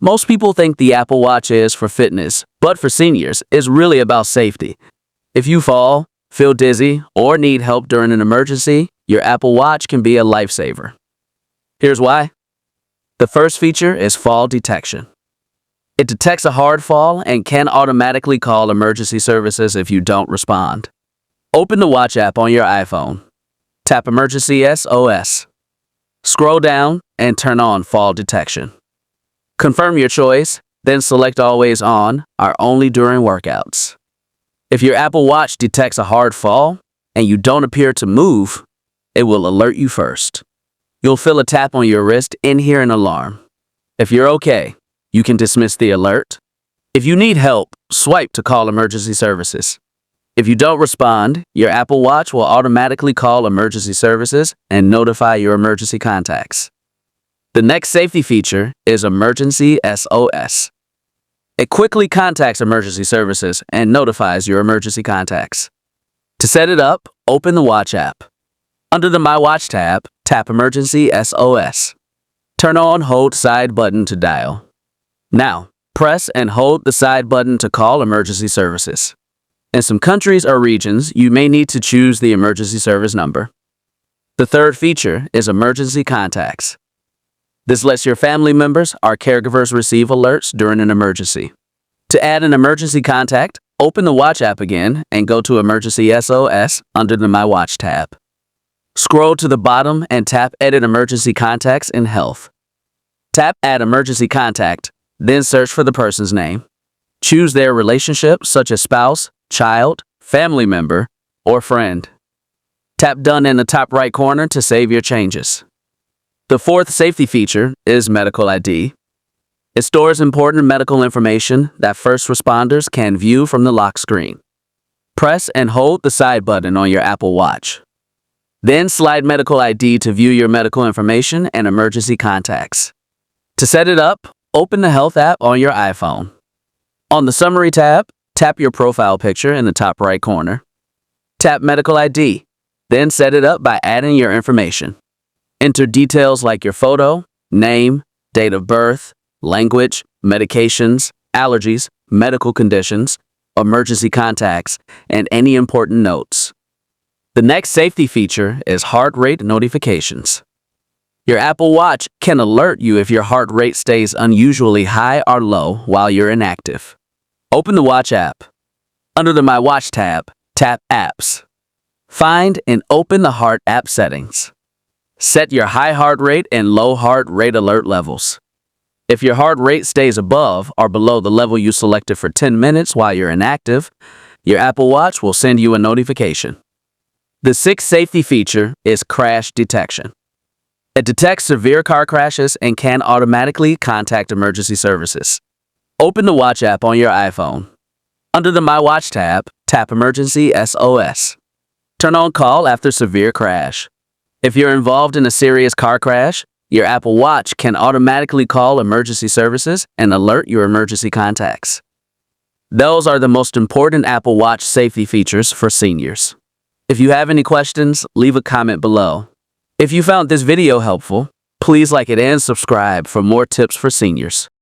Most people think the Apple Watch is for fitness, but for seniors, it's really about safety. If you fall, feel dizzy, or need help during an emergency, your Apple Watch can be a lifesaver. Here's why. The first feature is fall detection. It detects a hard fall and can automatically call emergency services if you don't respond. Open the Watch app on your iPhone. Tap Emergency SOS. Scroll down and turn on fall detection. Confirm your choice, then select Always On or Only during workouts. If your Apple Watch detects a hard fall and you don't appear to move, it will alert you first. You'll feel a tap on your wrist and hear an alarm. If you're okay, you can dismiss the alert. If you need help, swipe to call emergency services. If you don't respond, your Apple Watch will automatically call emergency services and notify your emergency contacts. The next safety feature is Emergency SOS. It quickly contacts emergency services and notifies your emergency contacts. To set it up, open the Watch app. Under the My Watch tab, tap Emergency SOS. Turn on Hold Side button to dial. Now, press and hold the side button to call emergency services. In some countries or regions, you may need to choose the emergency service number. The third feature is Emergency Contacts. This lets your family members or caregivers receive alerts during an emergency. To add an emergency contact, open the Watch app again and go to Emergency SOS under the My Watch tab. Scroll to the bottom and tap Edit Emergency Contacts in Health. Tap Add Emergency Contact, then search for the person's name. Choose their relationship, such as spouse, child, family member, or friend. Tap Done in the top right corner to save your changes. The fourth safety feature is Medical ID. It stores important medical information that first responders can view from the lock screen. Press and hold the side button on your Apple Watch. Then slide Medical ID to view your medical information and emergency contacts. To set it up, open the Health app on your iPhone. On the Summary tab, tap your profile picture in the top right corner. Tap Medical ID, then set it up by adding your information. Enter details like your photo, name, date of birth, language, medications, allergies, medical conditions, emergency contacts, and any important notes. The next safety feature is heart rate notifications. Your Apple Watch can alert you if your heart rate stays unusually high or low while you're inactive. Open the Watch app. Under the My Watch tab, tap Apps. Find and open the Heart app settings. Set your high heart rate and low heart rate alert levels. If your heart rate stays above or below the level you selected for 10 minutes while you're inactive, your Apple Watch will send you a notification. The sixth safety feature is Crash Detection. It detects severe car crashes and can automatically contact emergency services. Open the Watch app on your iPhone. Under the My Watch tab, tap Emergency SOS. Turn on Call After Severe Crash. If you're involved in a serious car crash, your Apple Watch can automatically call emergency services and alert your emergency contacts. Those are the most important Apple Watch safety features for seniors. If you have any questions, leave a comment below. If you found this video helpful, please like it and subscribe for more tips for seniors.